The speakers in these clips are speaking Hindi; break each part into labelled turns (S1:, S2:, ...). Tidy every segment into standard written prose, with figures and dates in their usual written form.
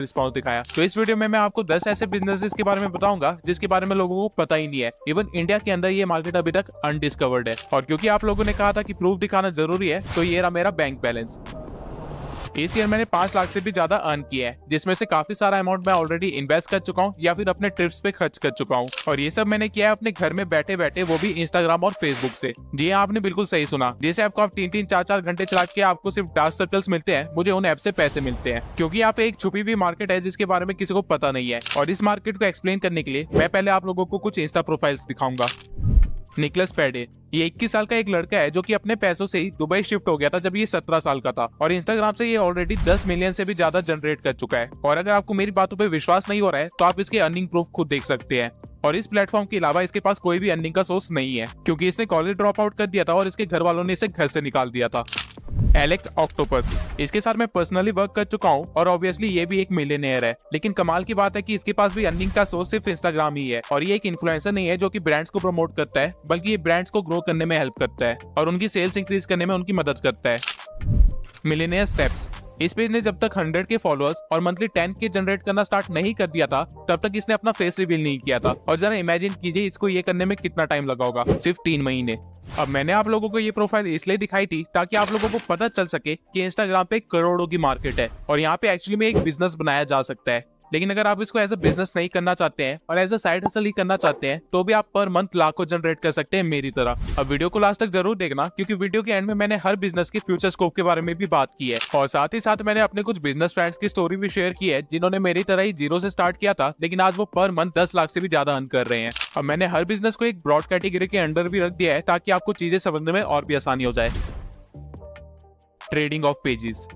S1: रिस्पॉन्स दिखाया। तो इस वीडियो में मैं आपको 10 ऐसे बिजनेसेस के बारे में बताऊंगा जिसके बारे में लोगों को पता ही नहीं है। इवन इंडिया के अंदर ये मार्केट अभी तक अनडिस्कवर्ड है। और क्योंकि आप लोगों ने कहा था कि प्रूफ दिखाना जरूरी है, तो ये रहा मेरा बैंक बैलेंस। इस ईयर मैंने 5 लाख से भी ज्यादा अर्न किया है, जिसमें से काफी सारा अमाउंट मैं ऑलरेडी इन्वेस्ट कर चुका हूँ या फिर अपने ट्रिप्स पे खर्च कर चुका हूँ। और ये सब मैंने किया है अपने घर में बैठे बैठे, वो भी इंस्टाग्राम और फेसबुक से। जी हाँ, आपने बिल्कुल सही सुना। जैसे आपको आप 3-3 4-4 घंटे चला के आपको सिर्फ टास्क सर्कल्स मिलते हैं, मुझे उन ऐप से पैसे मिलते हैं। क्योंकि यहाँ पे एक छुपी हुई मार्केट है जिसके बारे में किसी को पता नहीं है। और इस मार्केट को एक्सप्लेन करने के लिए मैं पहले आप लोगों को कुछ इंस्टा प्रोफाइल्स दिखाऊंगा। निकलस पेडे, ये 21 साल का एक लड़का है जो कि अपने पैसों से ही दुबई शिफ्ट हो गया था जब ये 17 साल का था। और इंस्टाग्राम से ये ऑलरेडी 10 मिलियन से भी ज्यादा जनरेट कर चुका है। और अगर आपको मेरी बातों पे विश्वास नहीं हो रहा है तो आप इसके अर्निंग प्रूफ खुद देख सकते हैं। और इस प्लेटफॉर्म के अलावा इसके पास कोई भी अर्निंग का सोर्स नहीं है, क्योंकि इसने कॉलेज ड्रॉप आउट कर दिया था और इसके घर वालों ने इसे घर से निकाल दिया था। एलेक्स ऑक्टोपस, इसके साथ मैं पर्सनली वर्क कर चुका हूँ और ऑब्वियसली ये भी एक मिलियनेयर है। लेकिन कमाल की बात है कि इसके पास भी अर्निंग का सोर्स सिर्फ इंस्टाग्राम ही है। और ये एक इन्फ्लुएंसर नहीं है जो कि ब्रांड्स को प्रमोट करता है, बल्कि ये ब्रांड्स को ग्रो करने में हेल्प करता है और उनकी सेल्स इंक्रीज करने में उनकी मदद करता है। मिलियनेयर स्टेप्स, इस पेज ने जब तक 100 के फॉलोअर्स और मंथली 10 के जनरेट करना स्टार्ट नहीं कर दिया था, तब तक इसने अपना फेस रिवील नहीं किया था। और जरा इमेजिन कीजिए इसको ये करने में कितना टाइम लगा होगा, सिर्फ 3 महीने। अब मैंने आप लोगों को ये प्रोफाइल इसलिए दिखाई थी ताकि आप लोगों को पता चल सके कि इंस्टाग्राम पे करोड़ों की मार्केट है और यहाँ पे एक्चुअली में एक बिजनेस बनाया जा सकता है। लेकिन अगर आप इसको एज अ बिजनेस नहीं करना चाहते हैं और एज अ साइड हसल ही करना चाहते हैं, तो भी आप पर मंथ लाखों जनरेट कर सकते हैं मेरी तरह। अब वीडियो को लास्ट तक जरूर देखना, क्योंकि वीडियो के एंड में मैंने हर बिजनेस के फ्यूचर स्कोप के बारे में भी बात की है। और साथ ही साथ मैंने अपने कुछ बिजनेस फ्रेंड्स की स्टोरी भी शेयर की है जिन्होंने मेरी तरह ही जीरो से स्टार्ट किया था, लेकिन आज वो पर मंथ 10 लाख से भी ज्यादा अर्न कर रहे हैं। अब मैंने हर बिजनेस को एक ब्रॉड कैटेगरी के अंडर भी रख दिया है ताकि आपको चीजें समझने में और भी आसानी हो जाए। ट्रेडिंग ऑफ पेजेस,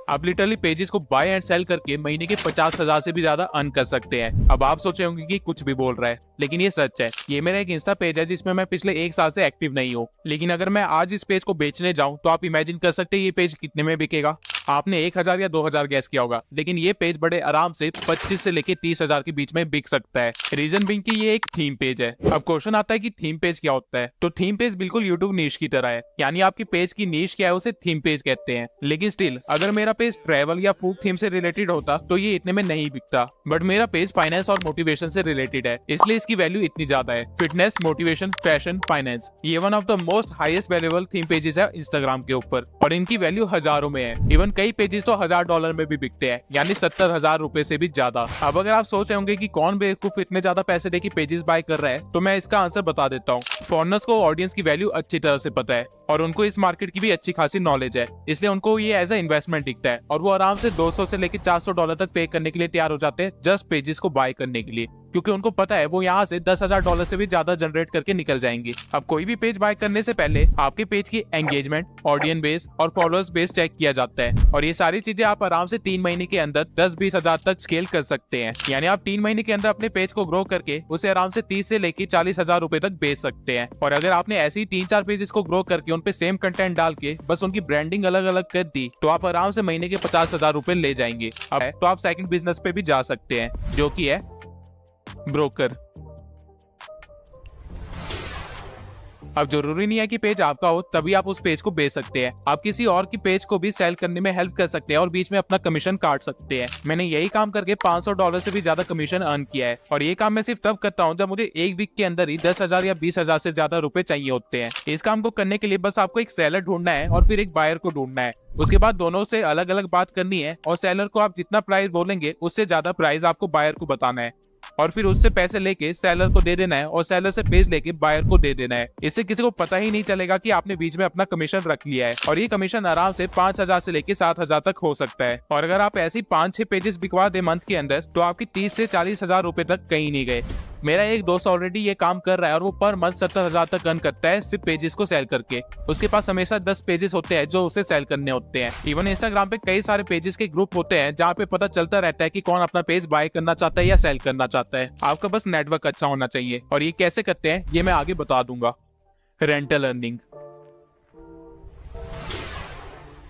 S1: आप लिटरली पेजेस को बाय एंड सेल करके महीने के 50,000 से भी ज्यादा अर्न कर सकते हैं। अब आप सोचे होंगे कि कुछ भी बोल रहा है, लेकिन ये सच है। ये मेरा एक इंस्टा पेज है जिसमें मैं पिछले 1 साल से एक्टिव नहीं हूँ। लेकिन अगर मैं आज इस पेज को बेचने जाऊँ तो आप इमेजिन कर सकते हैं ये पेज कितने में बिकेगा। आपने 1,000 या 2,000 गैस किया होगा, लेकिन ये पेज बड़े आराम से 25 से लेके 30,000 के बीच में बिक सकता है। रीजन बिंग की ये एक थीम पेज है। अब क्वेश्चन आता है कि थीम पेज क्या होता है, तो थीम पेज बिल्कुल यूट्यूब नीश की तरह है। यानी आपकी पेज की नीश क्या है उसे थीम पेज कहते हैं। लेकिन स्टिल अगर मेरा पेज ट्रैवल या फूड थीम से रिलेटेड होता तो ये इतने में नहीं बिकता। बट मेरा पेज फाइनेंस और मोटिवेशन से रिलेटेड है, इसलिए इसकी वैल्यू इतनी ज्यादा है। फिटनेस, मोटिवेशन, फैशन, फाइनेंस, ये one of the most highest valuable theme pages है इंस्टाग्राम के ऊपर। और इनकी वैल्यू हजारों में है। इवन कई पेजेस तो $1,000 में भी बिकते हैं, यानी 70,000 रुपए से भी ज्यादा। अब अगर आप सोच रहे होंगे कि कौन बेवकूफ इतने ज्यादा पैसे देके पेजेस बाय कर रहा है, तो मैं इसका आंसर बता देता हूँ। फॉरनर्स को ऑडियंस की वैल्यू अच्छी तरह से पता है और उनको इस मार्केट की भी अच्छी खासी नॉलेज है, इसलिए उनको ये एज अ इन्वेस्टमेंट दिखता है और वो आराम से 200 से लेकर $400 तक पे करने के लिए तैयार हो जाते हैं जस्ट पेजेस को बाय करने के लिए, क्योंकि उनको पता है वो यहाँ से $10,000 से भी ज्यादा जनरेट करके निकल जाएंगे। अब कोई भी पेज बाय करने से पहले आपके पेज की एंगेजमेंट, ऑडियंस बेस और फॉलोअर्स बेस चेक किया जाता है। और ये सारी चीजें आप आराम से 3 महीने के अंदर 10-20 हजार तक स्केल कर सकते हैं। यानी आप 3 महीने के अंदर अपने पेज को ग्रो करके उसे आराम से 30 से लेकर 40,000 रुपए तक बेच सकते हैं। और अगर आपने ऐसे ही 3-4 पेजेस को ग्रो करके उन पे सेम कंटेंट डाल के बस उनकी ब्रांडिंग अलग अलग कर दी, तो आप आराम से महीने के 50,000 रुपए ले जाएंगे। अब तो आप सेकंड बिजनेस पे भी जा सकते हैं, जो कि है ब्रोकर। अब जरूरी नहीं है कि पेज आपका हो तभी आप उस पेज को बेच सकते हैं। आप किसी और की पेज को भी सेल करने में हेल्प कर सकते हैं और बीच में अपना कमीशन काट सकते हैं। मैंने यही काम करके $500 से भी ज्यादा कमीशन अर्न किया है। और ये काम मैं सिर्फ तब करता हूँ जब मुझे एक वीक के अंदर ही 10,000 या 20,000 से ज्यादा रुपए चाहिए होते हैं। इस काम को करने के लिए बस आपको एक सेलर ढूंढना है और फिर एक बायर को ढूंढना है। उसके बाद दोनों से अलग अलग बात करनी है और सेलर को आप जितना प्राइस बोलेंगे उससे ज्यादा प्राइस आपको बायर को बताना है और फिर उससे पैसे लेके सेलर को दे देना है और सेलर से पेज लेके बायर को दे देना है। इससे किसी को पता ही नहीं चलेगा कि आपने बीच में अपना कमीशन रख लिया है। और ये कमीशन आराम से 5,000 से लेके 7,000 तक हो सकता है। और अगर आप ऐसी 5-6 पेजेस बिकवा दे मंथ के अंदर, तो आपकी 30 से 40,000 रुपए तक कहीं नहीं गए। मेरा एक दोस्त ऑलरेडी ये काम कर रहा है और वो पर मंथ 70,000 तक अर्न करता है सिर्फ पेजेस को सेल करके। उसके पास हमेशा 10 पेजेस होते हैं जो उसे सेल करने होते हैं। इवन इंस्टाग्राम पे कई सारे पेजेस के ग्रुप होते हैं जहाँ पे पता चलता रहता है कि कौन अपना पेज बाय करना चाहता है या सेल करना चाहता है। आपका बस नेटवर्क अच्छा होना चाहिए। और ये कैसे करते हैं ये मैं आगे बता दूंगा। रेंटल अर्निंग,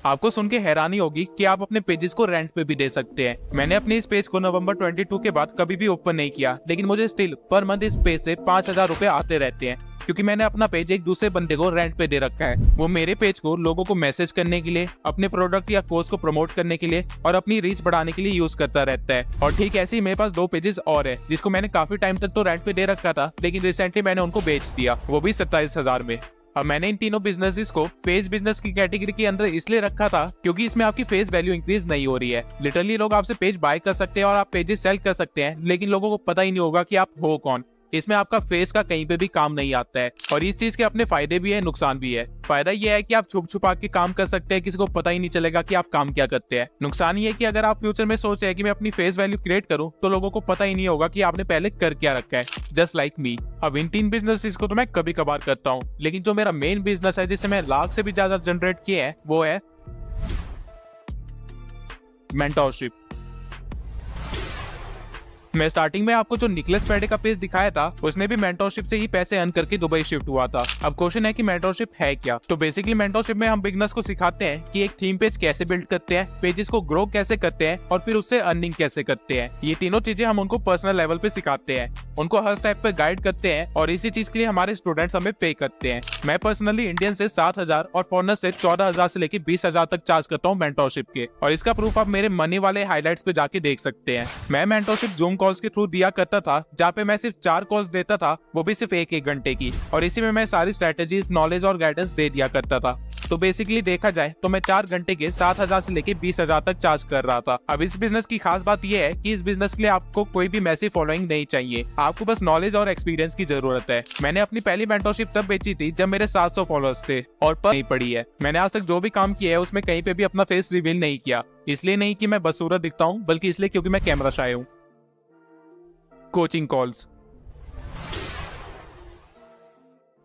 S1: आपको सुन के हैरानी होगी कि आप अपने पेजेस को रेंट पे भी दे सकते हैं। मैंने अपने इस पेज को नवंबर 22 के बाद कभी भी ओपन नहीं किया, लेकिन मुझे स्टिल पर मंथ इस पेज से 5,000 रुपए आते रहते हैं। क्योंकि मैंने अपना पेज एक दूसरे बंदे को रेंट पे दे रखा है। वो मेरे पेज को लोगों को मैसेज करने के लिए, अपने प्रोडक्ट या कोर्स को प्रमोट करने के लिए और अपनी रीच बढ़ाने के लिए यूज करता रहता है। और ठीक ऐसे ही मेरे पास 2 पेजेस और है जिसको मैंने काफी टाइम तक तो रेंट पे दे रखा था, लेकिन रिसेंटली मैंने उनको बेच दिया, वो भी 27,000 में। अब मैंने इन तीनों बिजनेसेस को पेज बिजनेस की कैटेगरी के अंदर इसलिए रखा था क्योंकि इसमें आपकी फेस वैल्यू इंक्रीज नहीं हो रही है। लिटरली लोग आपसे पेज बाय कर सकते हैं और आप पेजेस सेल कर सकते हैं, लेकिन लोगों को पता ही नहीं होगा कि आप हो कौन। इसमें आपका फेस का कहीं पे भी काम नहीं आता है। और इस चीज के अपने फायदे भी है, नुकसान भी है। फायदा ये है कि आप छुप छुपा के काम कर सकते हैं, किसी को पता ही नहीं चलेगा कि आप काम क्या करते हैं। नुकसान ये है कि अगर आप फ्यूचर में सोच रहे हैं कि मैं अपनी फेस वैल्यू क्रिएट करूं, तो लोगों को पता ही नहीं होगा कि आपने पहले कर क्या रखा है, जस्ट लाइक मी। अब इन 3 बिजनेस को तो मैं कभी कभार करता हूँ, लेकिन जो मेरा मेन बिजनेस है जिससे मैं लाख से भी ज्यादा जनरेट किए हैं, वो है मेंटोरशिप। मैं स्टार्टिंग में आपको जो निकलेस पेडे का पेज दिखाया था, उसने भी मेंटोरशिप से ही पैसे अर्न करके दुबई शिफ्ट हुआ था। अब क्वेश्चन है कि मेंटोरशिप है क्या? तो बेसिकली मेंटोरशिप में हम बिगनर्स को सिखाते हैं कि एक थीम पेज कैसे बिल्ड करते हैं, पेजेस को ग्रो कैसे करते हैं और फिर उससे अर्निंग कैसे करते हैं। ये तीनों चीजें हम उनको पर्सनल लेवल पे सिखाते हैं, उनको हर स्टेप पे गाइड करते हैं और इसी चीज के लिए हमारे स्टूडेंट्स हमें पे करते हैं। मैं पर्सनली इंडियन से 7,000 और फॉरनर से 14,000 से लेकर 20,000 तक चार्ज करता हूँ मेंटोरशिप के, और इसका प्रूफ आप मेरे मनी वाले हाईलाइट्स पे जाके देख सकते हैं। मैं मेंटोरशिप जूम कॉल्स के थ्रू दिया करता था, जहाँ पे मैं सिर्फ 4 कॉल्स देता था, वो भी सिर्फ 1-1 घंटे की, और इसी में मैं सारी स्ट्रेटेजीज, नॉलेज और गाइडेंस दे दिया करता था। तो बेसिकली देखा जाए तो मैं 4 घंटे के 7,000 से लेके 20,000 तक चार्ज कर रहा था। अब इस बिजनेस की खास बात यह है कि इस बिजनेस के लिए आपको कोई भी मैसिव फॉलोइंग नहीं चाहिए, आपको बस नॉलेज और एक्सपीरियंस की जरूरत है। मैंने अपनी पहली मेंटोरशिप तब बेची थी जब मेरे 700 फॉलोअर्स थे और पर नहीं पड़ी है। मैंने आज तक जो भी काम किया है उसमें कहीं पे भी अपना फेस रिवील नहीं किया, इसलिए नहीं कि मैं बदसूरत दिखता हूँ, बल्कि इसलिए क्योंकि मैं कैमरा शाय हूँ। Coaching calls.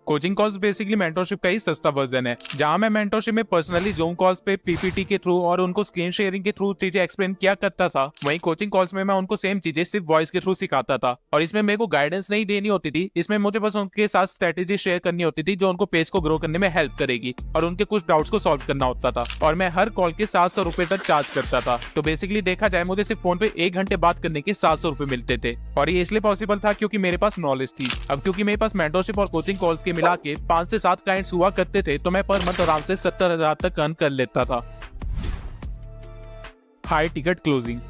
S1: Coaching calls basically mentorship का ही सस्ता वर्जन है, जहां मैं मेंटोरशिप में पर्सनली जूम कॉल्स पे पीपीटी के थ्रू और उनको स्क्रीन शेयरिंग के थ्रू चीजें एक्सप्लेन किया करता था। वहीं कोचिंग कॉल्स में मैं उनको सेम चीजें सिर्फ वॉइस के थ्रू सिखाता था, और इसमें मेरे को गाइडेंस नहीं देनी होती थी, इसमें मुझे बस उनके साथ स्ट्रेटेजी शेयर करनी होती थी जो उनको पेज को ग्रो करने में हेल्प करेगी, और उनके कुछ डाउट्स को सॉल्व करना होता था। और मैं हर कॉल के 700 रुपए तक चार्ज करता था। तो बेसिकली देखा जाए मुझे सिर्फ फोन पे 1 घंटे बात करने के 700 रुपए मिलते थे, और ये इसलिए पॉसिबल था क्योंकि मेरे पास नॉलेज थी। अब क्योंकि मेरे पास मेंटोरशिप और कोचिंग कॉल्स के मिला के 5 से 7 क्लाइंट्स हुआ करते थे, तो मैं पर मंथ आराम से 70,000 तक अर्न कर लेता था। High ticket closing.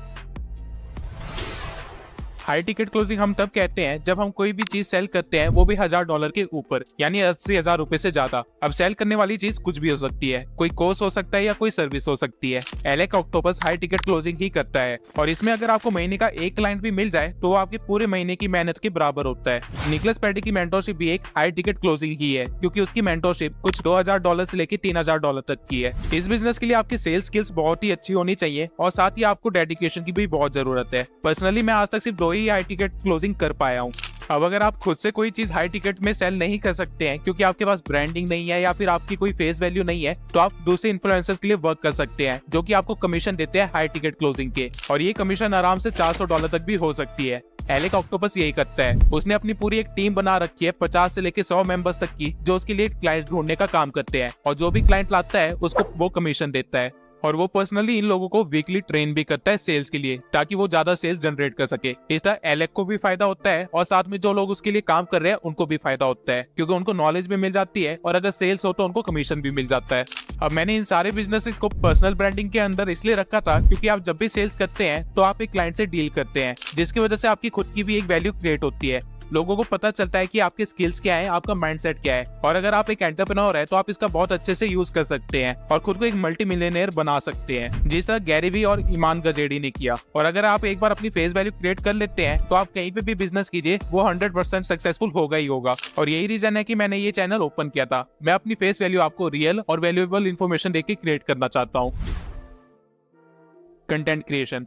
S1: High ticket closing हम तब कहते हैं जब हम कोई भी चीज सेल करते हैं, वो भी $1,000 के ऊपर, यानी 80,000 रुपए से ज्यादा। अब सेल करने वाली चीज कुछ भी हो सकती है, कोई कोर्स हो सकता है या कोई सर्विस हो सकती है। एलेक ऑक्टोपस हाई टिकट क्लोजिंग ही करता है, और इसमें अगर आपको महीने का 1 क्लाइंट भी मिल जाए तो वो आपके पूरे महीने की मेहनत के बराबर होता है। निकलस पेडी की मेंटोरशिप भी एक हाई टिकट क्लोजिंग ही है, क्योंकि उसकी मेंटोरशिप कुछ $2,000 से लेकर $3,000 तक की है। इस बिजनेस के लिए आपकी सेल्स स्किल्स बहुत ही अच्छी होनी चाहिए, और साथ ही आपको डेडिकेशन की भी बहुत जरूरत है। पर्सनली मैं आज तक सिर्फ 2 ही हाई टिकट क्लोजिंग कर पाया हूँ। अब अगर आप खुद से कोई चीज हाई टिकट में सेल नहीं कर सकते हैं क्योंकि आपके पास ब्रांडिंग नहीं है या फिर आपकी कोई फेस वैल्यू नहीं है, तो आप दूसरे इन्फ्लुएंसर्स के लिए वर्क कर सकते हैं, जो कि आपको कमीशन देते हैं हाई टिकट क्लोजिंग के, और ये कमीशन आराम से $400 तक भी हो सकती है। एलेक ऑक्टोपस यही करता है, उसने अपनी पूरी एक टीम बना रखी है 50 से लेकर 100 मेंबर्स तक की, जो उसके लिए क्लाइंट ढूंढने का काम करते हैं, और जो भी क्लाइंट लाता है उसको वो कमीशन देता है। और वो पर्सनली इन लोगों को वीकली ट्रेन भी करता है सेल्स के लिए, ताकि वो ज्यादा सेल्स जनरेट कर सके। इस तरह एलेक को भी फायदा होता है, और साथ में जो लोग उसके लिए काम कर रहे हैं उनको भी फायदा होता है, क्योंकि उनको नॉलेज भी मिल जाती है, और अगर सेल्स हो तो उनको कमीशन भी मिल जाता है। अब मैंने इन सारे बिजनेसेस को पर्सनल ब्रांडिंग के अंदर इसलिए रखा था क्योंकि आप जब भी सेल्स करते हैं तो आप एक क्लाइंट से डील करते हैं, जिसकी वजह से आपकी खुद की भी एक वैल्यू क्रिएट होती है। लोगों को पता चलता है कि आपके स्किल्स क्या है, आपका माइंडसेट क्या है, और अगर आप एक एंटरप्रेन्योर है तो आप इसका बहुत अच्छे से यूज कर सकते हैं और खुद को एक मल्टी मिलियनेयर बना सकते हैं, जिस तरह गैरी वी और ईमान गजेडी ने किया। और अगर आप एक बार अपनी फेस वैल्यू क्रिएट कर लेते हैं तो आप कहीं पे भी बिजनेस कीजिए, वो 100% सक्सेसफुल होगा ही होगा। और यही रीजन है कि मैंने ये चैनल ओपन किया था। मैं अपनी फेस वैल्यू आपको रियल और वैल्यूएबल इन्फॉर्मेशन देके क्रिएट करना चाहता हूँ। Content creation.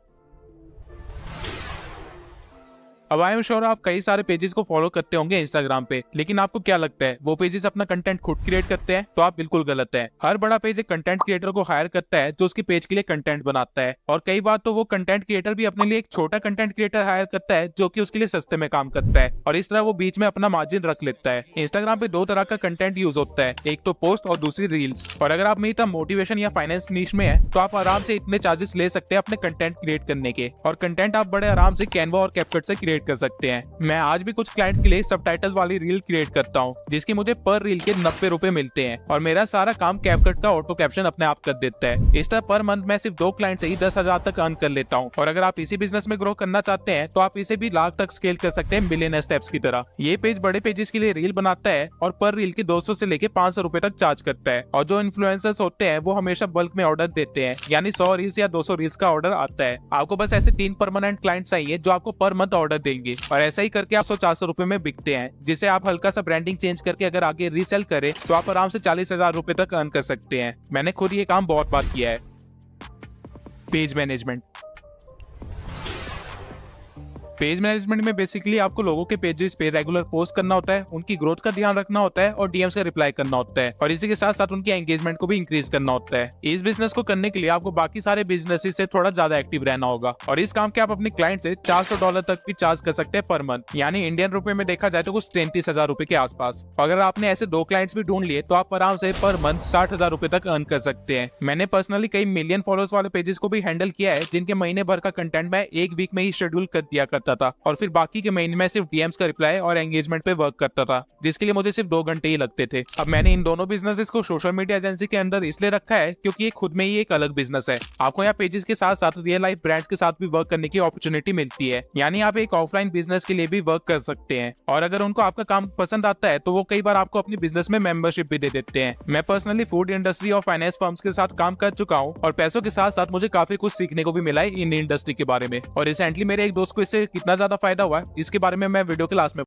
S1: अब आई एम श्योर आप कई सारे पेजेस को फॉलो करते होंगे इंस्टाग्राम पे, लेकिन आपको क्या लगता है वो पेजेस अपना कंटेंट खुद क्रिएट करते हैं? तो आप बिल्कुल गलत है। हर बड़ा पेज एक कंटेंट क्रिएटर को हायर करता है जो उसके पेज के लिए कंटेंट बनाता है, और कई बार तो वो कंटेंट क्रिएटर भी अपने लिए एक छोटा कंटेंट क्रिएटर हायर करता है जो कि उसके लिए सस्ते में काम करता है, और इस तरह वो बीच में अपना मार्जिन रख लेता है। इंस्टाग्राम पे 2 तरह का कंटेंट यूज होता है, एक तो पोस्ट और दूसरी रील्स। और अगर आप मेरी तरह मोटिवेशन या फाइनेंस नीश में है तो आप आराम से इतने चार्जेस ले सकते हैं अपने कंटेंट क्रिएट करने के, और कंटेंट आप बड़े आराम से कैनवा और कैपकट से क्रिएट क्रिएट कर सकते हैं। मैं आज भी कुछ क्लाइंट्स के लिए सबटाइटल वाली रील क्रिएट करता हूँ, जिसकी मुझे पर रील के 90 रुपए मिलते हैं और मेरा सारा काम कैपकट का ऑटो कैप्शन अपने आप कर देता है। इस तरह पर मंथ मैं सिर्फ 2 क्लाइंट से ही 10,000 तक अर्न कर लेता हूँ। और अगर आप इसी बिजनेस में ग्रो करना चाहते हैं तो आप इसे भी लाख तक स्केल कर सकते हैं मिलियनर स्टेप्स की तरह। ये पेज बड़े पेजेस के लिए रील बनाता है और पर रील के 200 से लेके 500 रुपए तक चार्ज करता है। और जो इन्फ्लुएंसर्स होते हैं वो हमेशा बल्क में ऑर्डर देते हैं, यानी 100 रील्स या 200 रील्स का ऑर्डर आता है। आपको बस ऐसे 3 परमानेंट क्लाइंट चाहिए जो आपको पर मंथ ऑर्डर देंगे और ऐसा ही करके आप 100-400 रुपए में बिकते हैं, जिसे आप हल्का सा ब्रांडिंग चेंज करके अगर आगे रीसेल करें तो आप आराम से 40,000 रुपए तक अर्न कर सकते हैं। मैंने खुद ये काम बहुत बार किया है। Page management. पेज मैनेजमेंट में बेसिकली आपको लोगों के पेजेस पे रेगुलर पोस्ट करना होता है, उनकी ग्रोथ का ध्यान रखना होता है और डीएम से रिप्लाई करना होता है और इसी के साथ साथ उनकी एंगेजमेंट को भी इंक्रीज करना होता है। इस बिजनेस को करने के लिए आपको बाकी सारे बिजनेस से थोड़ा ज्यादा एक्टिव रहना होगा और इस काम के आप अपने क्लाइंट से $400 तक भी चार्ज कर सकते हैं पर मंथ, यानी इंडियन रुपए में देखा जाए तो कुछ 33,000 रुपए के आसपास। अगर आपने ऐसे 2 क्लाइंट्स भी ढूंढ लिए तो आप आराम से पर मंथ 60,000 रुपए तक अर्न कर सकते हैं। मैंने पर्सनली कई मिलियन फॉलोअर्स वाले पेजेस को भी हैंडल किया है, जिनके महीने भर का कंटेंट मैं एक वीक में ही शेड्यूल कर दिया करता था और फिर बाकी के महीने में सिर्फ डीएम्स का रिप्लाई और एंगेजमेंट पे वर्क करता था, जिसके लिए मुझे सिर्फ 2 घंटे ही लगते थे। अब मैंने इन दोनों बिजनेसेस को सोशल मीडिया एजेंसी के अंदर इसलिए रखा है क्योंकि ये खुद में ही एक अलग बिजनेस है। आपको यहाँ पेजेस के साथ साथ रियल लाइफ ब्रांड्स के साथ भी वर्क करने की अपॉर्चुनिटी मिलती है, यानी आप एक ऑफलाइन बिजनेस के लिए भी वर्क कर सकते हैं और अगर उनको आपका काम पसंद आता है तो वो कई बार आपको अपनी बिजनेस में मेंबरशिप भी दे देते हैं। मैं पर्सनली फूड इंडस्ट्री और फाइनेंस फर्म्स के साथ काम कर चुका हूँ और पैसों के साथ साथ मुझे काफी कुछ सीखने को भी मिला है इन इंडस्ट्री के बारे में। और रिसेंटली मेरे एक दोस्त को इससे कितना ज्यादा फायदा हुआ है इसके बारे में मैं वीडियो के लास्ट में